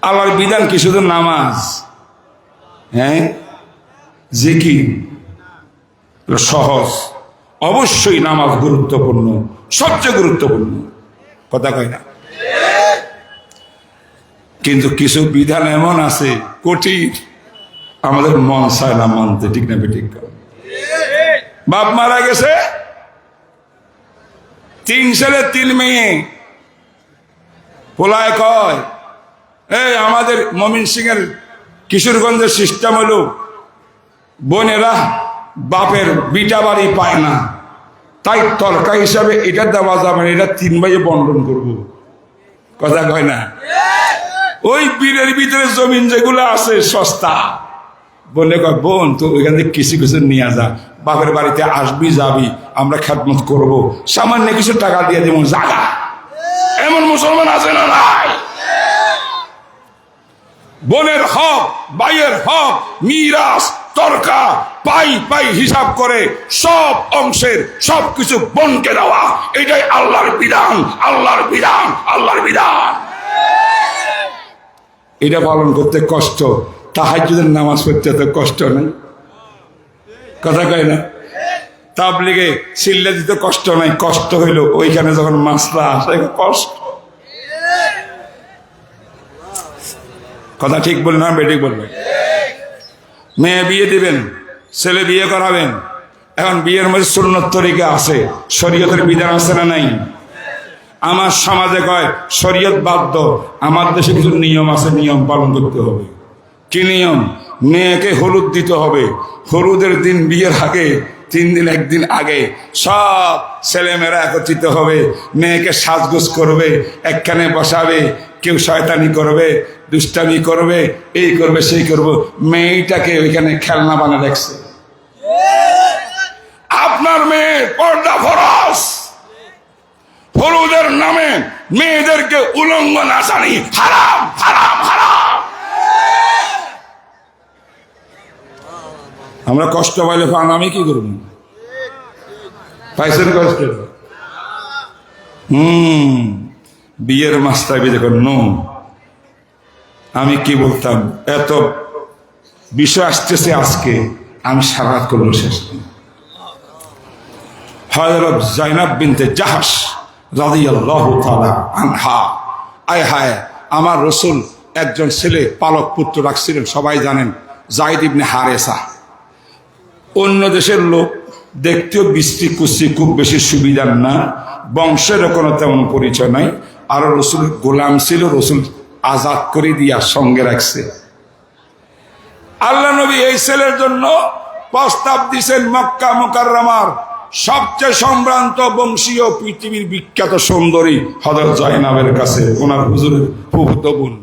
আল্লাহর বিধান কি শুধু নামাজ? হ্যাঁ, জিকির সহজ, অবশ্যই নামাজ গুরুত্বপূর্ণ, সবচেয়ে গুরুত্বপূর্ণ, কথা কয় না? কিন্তু কিছু বিধান এমন আছে কঠিন, আমাদের মন চায় না মানতে, ঠিক না বেঠিক? বাপ মারা গেছে, 3 ছেলে 3 মেয়ে, পোলায় কয় এই আমাদের ময়মনসিংহের কিশোরগঞ্জের সিস্টেম হলো বোনেরা বাপের বিটা বাড়ি পায় না, তাই তরকা হিসাবে এটা দেওয়া যাবে না, এটা 3 ভাইয়ে বন্টন করবো, কথা কয় না? ওই বীরের ভিতরে জমিন যেগুলো আছে সস্তা, বলে কয় বোন তো ওইখান থেকে কিছু কিছু নিয়ে যা, বাপের বাড়িতে আসবি যাবি, আমরা খেদমত করব, সামান্য কিছু টাকা দিয়ে দেবো, জাগা। এমন মুসলমান আছে না নাই? বোনের হক, ভাইয়ের হক, মিরাস, তরকা পাই পাই হিসাব করে সব অংশের সবকিছু বোনকে দেওয়া, এটাই আল্লাহর বিধান, আল্লাহর বিধান, আল্লাহর বিধান। এটা পালন করতে কষ্ট, তাহাজ্জুদের নামাজ পড়তে তো কষ্ট নেই, কথা কয় না? তাবলীগে সিল্লা দিতে কষ্ট নাই, কষ্ট হইল ওইখানে যখন মাসলা আসে কষ্ট। কথা ঠিক বলবেন না বেঠিক বলবেন? মেয়ে বিয়ে দিবেন, ছেলে বিয়ে করাবেন, এখন বিয়ের মধ্যে সুন্নত তরিকা আছে, শরীয়তের বিধান আছে না নাই? আমার সমাজে কয় শরীয়ত বাধ্য, আমার দেশে কিছু নিয়ম আছে, নিয়ম পালন করতে হবে। কি নিয়ম? মেয়েকে হলুদ দিতে হবে, হলুদের দিন বিয়ের আগে 3 দিন 1 দিন আগে সব ছেলেমেয়েরা একত্রিত হবে, মেয়েকে সাজগোজ করবে, একখানে বসাবে, কেউ শয়তানি করবে, দুষ্টামি করবে, এই করবে সেই করবে, মেয়েটাকে ওইখানে খেলনা বানা দেখছে। আপনার মেয়ে পর্দা ফরজ, হলুদের নামে মেয়েদেরকে উলঙ্গ নাচানি হারাম, হারাম, হারাম। আমরা কষ্ট পাইলে পান, আমি কি করব? পাইছেন কষ্ট? বিয়ের মাস্টার দেখুন নো, আমি কি বলতাম, এত বিষয় আসতেছে আজকে, আমি সারাত করবো শেষ। হযরত যায়েনব বিনতে জাহশ রাদিয়াল্লাহু তাআলা আনহা, আয় হায়, আমার রাসূল একজন ছেলে পালক পুত্র রাখছিলেন, সবাই জানেন, যায়েদ ইবনে হারেসা। অন্য দেশের লোক, দেখতেও বিশ্রী কুশ্রী, খুব বেশি সুবিধার না, বংশের কোনো তেমন পরিচয় নাই, আর রাসূল গোলাম ছিল, রাসূল আজাদ করে দিয়া সঙ্গে রাখছে। আল্লাহ নবী এই ছেলের জন্য প্রস্তাব দিয়েছেন মক্কা মুকাররমার সবচেয়ে সম্ভ্রান্ত বংশীয়, পৃথিবীর বিখ্যাত সুন্দরী হযরত যায়েনবের কাছে, ওনার হুজুরের ফুফুতো বোন।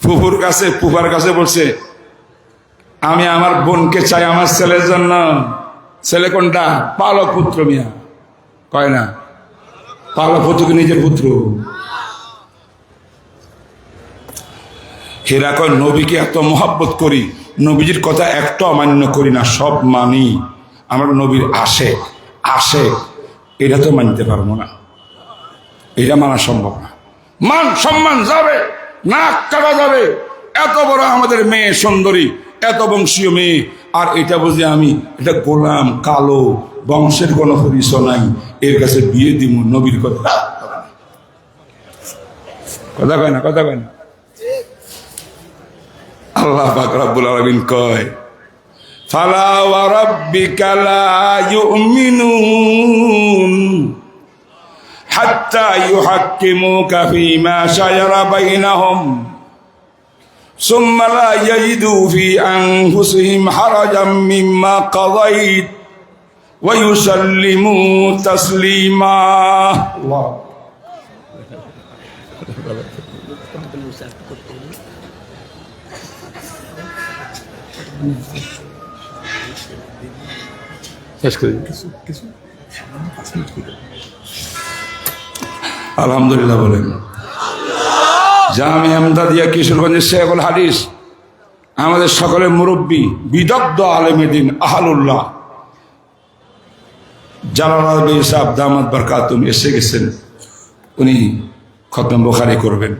ফুফুর কাছে, ফুফার কাছে বলছে, আমি আমার বোনকে চাই আমার ছেলের জন্য। ছেলে কোনটা? পালক পুত্র। মিয়া কয় না, পালক পুত্রকে নিজের পুত্র। হেরা কয় নবীকে এত মহব্বত করি, নবীজির কথা একটা অমান্য করি না, সব মানি, আমরা নবীর আশেক, আশেক, এটা তো মানতে পারবো না, এটা মানা সম্ভব না। মান সম্মান যাবে, নাক কাটা যাবে, এত বড় আমাদের মেয়ে সুন্দরী, এত বংশীয় মেয়ে, আর এটা বুঝে আমি এটা গোলাম, কালো, বংশের কোনো পরিচয় নাই, এর কাছে বিয়ে দিব? নবীর কথা, কথা কয় না, কথা কয় না। আল্লাহ পাক রব্বুল আলামিন কয়, ফালা ওয়া রাব্বিকা লা ইউমিনুন হাত্তা ইউহাক্কিমুকা ফীমা শাজারা বাইনাহুম সুম্মা লা ইয়াজিদু ফী আনফুসিহিম হারাজাম মিম্মা কাযাইত ওয়া ইউসাল্লিমু তাসলিমা। আল্লাহ। আলহামদুলিল্লাহ বলেন। জামিয়া ইমদাদিয়া কিশোরগঞ্জের শেখুল হাদিস, আমাদের সকলের মুরব্বী, বিদগ্ধ আলেমে দ্বীন আহলুল্লাহ জালালাবাদী সাহেব দামাত বরকাতুম এসে গেছেন। উনি খতম বুখারী করবেন।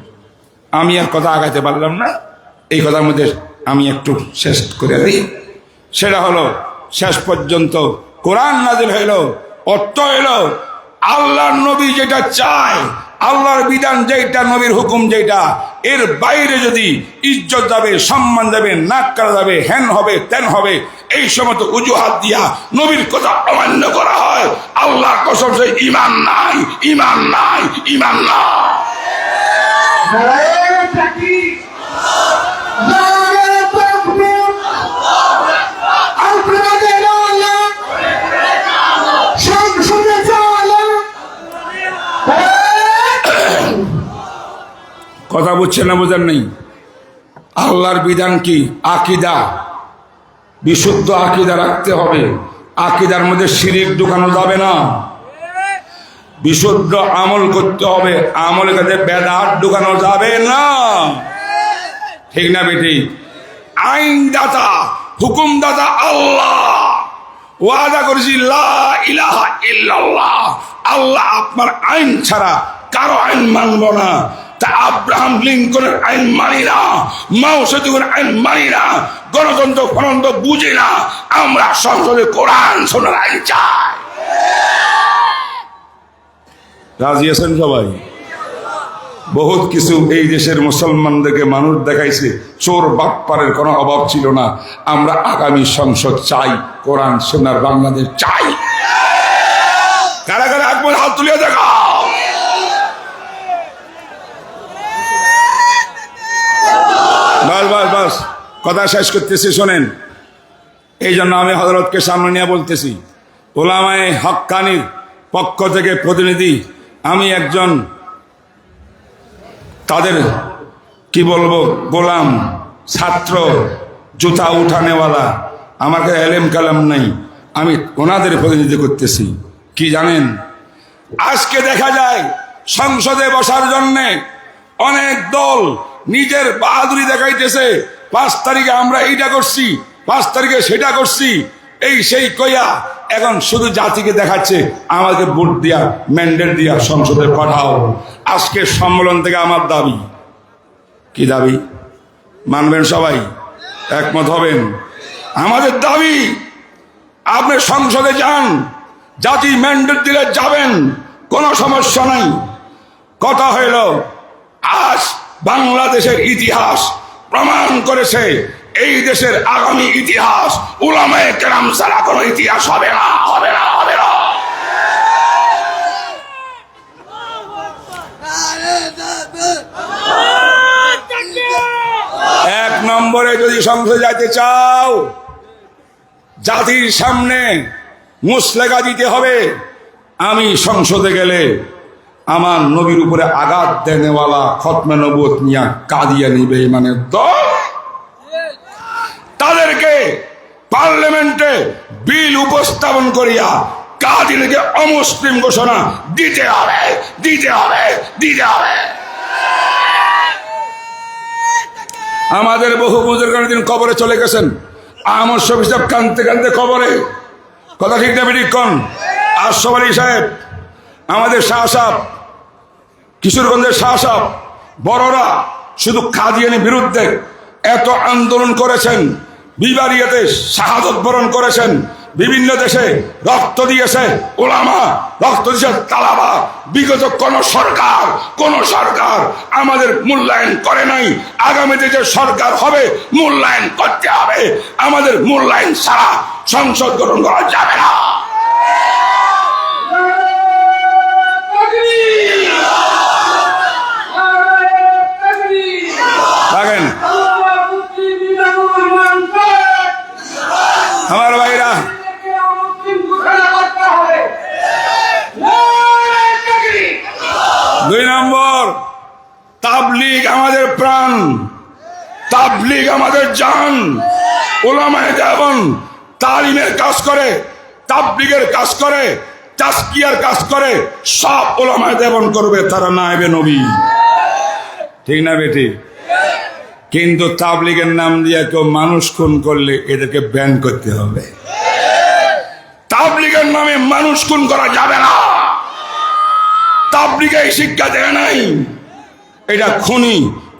আমি আর কথা আগাইতে পারলাম না, এই কথার মধ্যে আমি একটু শেষ করে দিই। সেটা হলো, শেষ পর্যন্ত কোরআন নাজিল হইল, অর্থ হইল আল্লাহর নবী যেটা চায়, আল্লাহর বিধান যেটা, নবীর হুকুম যেটা, এর বাইরে যদি ইজ্জত যাবে, সম্মান যাবে, নাক কাটা যাবে, হ্যান হবে, তেন হবে, এই সমস্ত অজুহাত দিয়া নবীর কথা অমান্য করা হয়, আল্লাহর কসম সে ঈমান নাই, ঈমান নাই, ঈমান নাই। কথা বুঝছেন না? বোঝার নেই। আল্লাহর বিধান কি? আকীদা, বিশুদ্ধ আকীদা রাখতে হবে। আকীদার মধ্যে শিরিক ঢুকানো যাবে না। বিশুদ্ধ আমল করতে হবে, আমলের কাছে বেদাত ঢুকানো যাবে না। ঠিক না বেটি? আইনদাতা, হুকুমদাতা আল্লাহ। ওয়াদা করেছি লা ইলাহা ইল্লাল্লাহ, আল্লাহ আপনার আইন ছাড়া কারো আইন মানব না। তা আব্রাহাম লিঙ্কনের আইন মানি না, মাও সেতুকের আইন মানি না, গণতন্ত্র ফনন্ত্র বুঝি না। আমরা সংসদে কোরআন শোনার আইন চাই। রাজি আছেন সবাই? বহুত কিছু এই দেশের মুসলমানদেরকে মানুষ দেখাইছে, চোর বাটপারের কোনো অভাব ছিল না। আমরা আগামী সংসদ চাই, কোরআন শোনার বাংলাদেশ চাই। কারা কারা একবার হাত তুলিয়ে দেখাও। বাস বাস বাস, কথা শেষ করতেছি, শোনেন। এই জন্য আমি হযরতকে সামনে নিয়ে বলতেছি, উলামায়ে হক্কানির পক্ষ থেকে প্রতিনিধি, আমি একজন তাদের কি বলবো, গোলাম, ছাত্র, জুতা উঠানেওয়ালা। আমার কাছে এলেম কালাম নাই, আমি ওনাদের প্রতিনিধি করতেছি। কি জানেন, আজকে দেখা যায় সংসদে বসার জন্যে অনেক দল নিজের বাহাদুরি দেখাইতেছে। 5 তারিখে আমরা এইটা করছি, 5 তারিখে সেটা করছি, এই সেই কইয়া এখন শুধু জাতিকে দেখাচ্ছে আমাকে ভোট দিয়া, ম্যান্ডেট দিয়া সংসদে পাঠাও। আজকে সম্মেলন থেকে আমার দাবি, কি দাবি মানবেন সবাই? একমত হবেন? আমাদের দাবি, আপনি সংসদে যান, জাতি ম্যান্ডেট দিলে যাবেন, কোনো সমস্যা নাই। কথা হইল, আজ বাংলাদেশের ইতিহাস প্রমাণ করেছে এই দেশের আগামী ইতিহাস উলামায়ে কেরাম ছাড়া কোনো ইতিহাস হবে না, হবে না, হবে না। এক নম্বরে যদি সংসদে যাইতে চাও, জাতির সামনে মুসলেখা দিতে হবে, আমি সংসদে গেলে আমার নবীর উপরে আঘাত দেনেওয়ালা খতমে নবুয়ত নিয়া কাদিয়ানি বেঈমানের দল, তাদেরকে পার্লামেন্টে বিল উপস্থাপন করিয়া কাদিয়ানিকে অমুসলিম ঘোষণা দিতে হবে, দিতে হবে, দিতে হবে। আমাদের বহু বুজুর্গ দিন কবরে চলে গেছেন, আহমদ শফি সাহেব কাঁদতে কাঁদতে কবরে। কথা ঠিক না বেঠিক কোন? আশরাফ আলী সাহেব, আমাদের শাহ সাহেব, কিশোরগঞ্জের শাহ সাহেব, বড়রা শুধু কাদিয়ানির বিরুদ্ধে এত আন্দোলন করেছেন, বিবারিয়াতে শাহাদত বরণ করেছেন, বিভিন্ন দেশে রক্ত দিয়েছে ওলামা, রক্ত দিয়েছে তালাবা। বিগত কোন সরকার আমাদের মূল্যায়ন করে নাই। আগামীতে যে সরকার হবে মূল্যায়ন করতে হবে। আমাদের মূল্যায়ন ছাড়া সংসদ গঠন করা যাবে না। যান। উলামায়ে দেওবন্দ তালিমের কাজ করে, তাবলীগের কাজ করে, তাজকিয়ার কাজ করে, সব উলামায়ে দেওবন্দ করবে, তারা নায়েবে নবী। ঠিক না বেটি? কিন্তু তাবলীগের নাম দিয়ে কেউ মানুষ খুন করলে এদেরকে ব্যান করতে হবে। তাবলীগের নামে মানুষ খুন করা যাবে না। তাবলীগে এই শিক্ষা দেয় নাই। এটা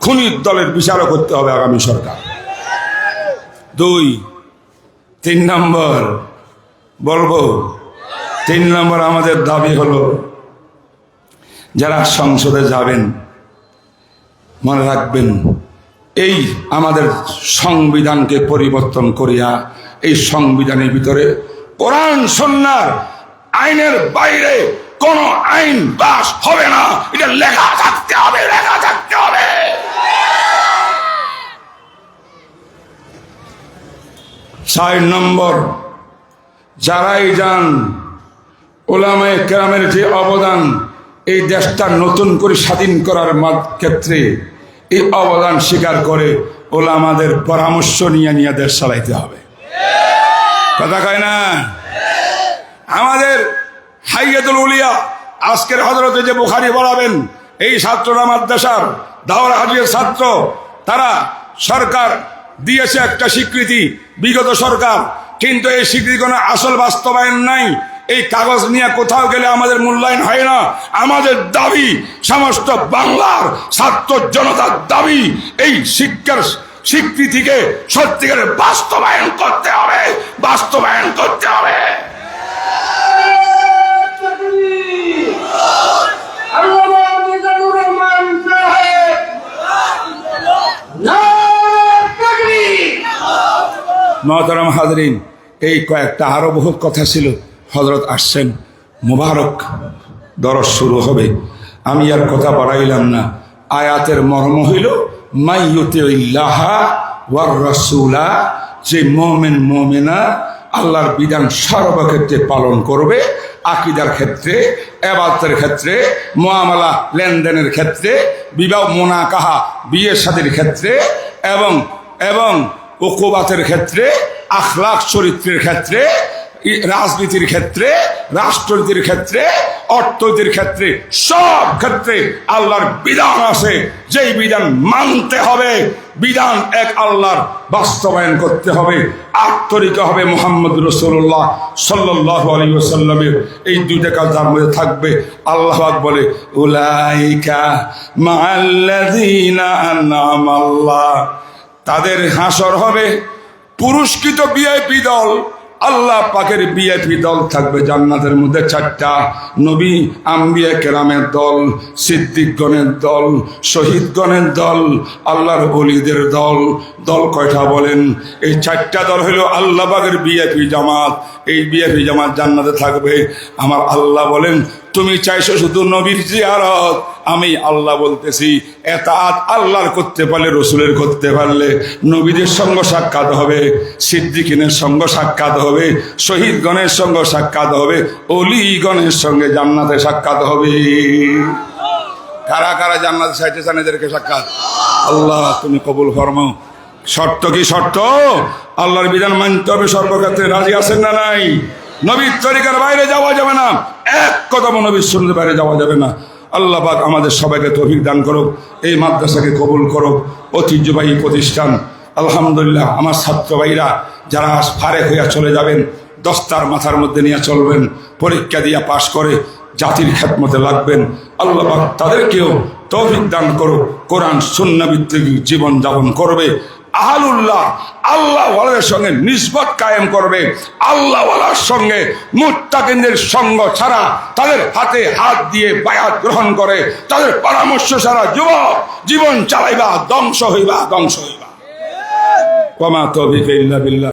খুনির দলের বিচারও করতে হবে আগামী সরকার। 2, 3 নম্বর বলবো, 3 নম্বর আমাদের দাবি হলো, যারা সংসদে যাবেন মনে রাখবেন, এই আমাদের সংবিধানকে পরিবর্তন করিয়া এই সংবিধানের ভিতরে কোরআন সুন্নাহর আইনের বাইরে কোন আইন পাস হবে না। এটা লেখা থাকতে হবে, লেখা থাকতে হবে। ছয় নম্বর, যারাই যান, উলামায়ে কেরামের যে অবদান এই দেশটা নতুন করে স্বাধীন করার ক্ষেত্রে, এই অবদান স্বীকার করে উলামাদের পরামর্শ নিয়ে দেশ চালাইতে হবে। কথা কয় না? আমাদের হাইয়াতুল উলিয়া আজকের হযরতে যে বুখারী পড়াবেন, এই ছাত্ররা মাদ্রাসার দাওরা হাদিসের ছাত্র, তারা সরকার দিয়েছে একটা স্বীকৃতি, বিগত সরকার, কিন্তু এই স্বীকৃতি কোনো আসল বাস্তবায়ন নাই। এই কাগজ নিয়ে কোথাও গেলে আমাদের মূল্যায়ন হয় না। আমাদের দাবি, সমস্ত বাংলার ছাত্র জনতার দাবি, এই শিক্ষার স্বীকৃতিকে সত্যিকারের বাস্তবায়ন করতে হবে, বাস্তবায়ন করতে হবে। মুহতারাম হাজরিন, এই কয়েকটা আরো বহুত কথা ছিল। হযরত আসছেন, মুবারক দরস শুরু হবে, আমি আর কথা বাড়াইলাম না। আয়াতের মর্ম হইল, মাইয়ুতিল্লাহ ওয়ার রাসূলা, যে মুমিন মুমিনা আল্লাহর বিধান সর্বক্ষেত্রে পালন করবে, আকীদার ক্ষেত্রে, ইবাদতের ক্ষেত্রে, মুআমালা লেনদেনের ক্ষেত্রে, বিবাহ মুনাকাহা বিয়ে শাদীর ক্ষেত্রে, এবং উকুবাতের ক্ষেত্রে, আখলাক চরিত্রের ক্ষেত্রে, রাজনীতির ক্ষেত্রে, রাষ্ট্রনীতির ক্ষেত্রে, অর্থনীতির ক্ষেত্রে, সব ক্ষেত্রে আল্লাহর বিধান আছে। যেই বিধান মানতে হবে, বিধান এক আল্লাহর বাস্তবায়ন করতে হবে। আত্মরিকা হবে মুহাম্মদ রাসূলুল্লাহ সাল্লাল্লাহু আলাইহি ওয়াসাল্লামের। এই দুইটা কাজ যার মধ্যে থাকবে, আল্লাহ পাক বলে, উলাইকা মাআল্লাযীনা আন'আমাল্লাহ, তাদের হাসর হবে পুরস্কৃত ভিআইপি দল। আল্লাহ পাকের ভিআইপি দল থাকবে জান্নাতের মধ্যে 4টা, নবী আম্বিয়া কেরামের দল, সিদ্দিকগণের দল, শহীদগণের দল, আল্লাহর ওলিদের দল। দল কয়টা বলেন? এই 4টা দল হলো আল্লাহ পাকের ভিআইপি জামাত। এই ভিআইপি জামাত জান্নাতে থাকবে। আমার আল্লাহ বলেন, তুমি চাইছো শুধু নবীর জিয়ারত, আমি আল্লাহ বলতেছি এতাআত আল্লাহর করতে পারলে, রসুলের করতে পারলে নবীদের সঙ্গে সাক্ষাৎ হবে, সিদ্দিকিনের সঙ্গে সাক্ষাৎ হবে, শহীদগণের সঙ্গে সাক্ষাৎ হবে, অলিগণের সঙ্গে জান্নাতে সাক্ষাৎ হবে। কারা কারা জান্নাতে চাইতেছেন এদেরকে সাক্ষাৎ? আল্লাহ তুমি কবুল ফরমাও। শর্ত কি? শর্ত আল্লাহর বিধান মানতে হবে সর্বক্ষেত্রে। রাজি আছেন না নাই? নবীর তরিকার বাইরে যাওয়া যাবে না, এক কদম নবীর সুন্নাতের বাইরে যাওয়া যাবে না। আল্লাহ পাক আমাদের সবাইকে তৌফিক দান করুক, এই মাদ্রাসাকে কবুল করুক, ঐতিহ্যবাহী প্রতিষ্ঠান। আলহামদুলিল্লাহ, আমার ছাত্র ভাইরা যারা ফারেক হইয়া চলে যাবেন, দস্তার মাথার মধ্যে নিয়ে চলবেন, পরীক্ষা দিয়া পাশ করে জাতির খেদমতে লাগবেন, আল্লাহ পাক তাদেরকেও তৌফিক দান করুক, কোরআন সুন্নাহ ভিত্তিক জীবন যাপন করবে। আহলুল্লাহ আল্লাহ ওয়ালাদের সঙ্গে নিসবত কায়েম করবে। আল্লাহ ওয়ালার সঙ্গে মুত্তাকিনদের সঙ্গ ছাড়া, তাদের হাতে হাত দিয়ে বায়াত গ্রহণ করে, তাদের পরামর্শ ছাড়া যুবক জীবন চালাইবা, ধ্বংস হইবা। ওয়া মা তাওফীক ইল্লা বিল্লাহ।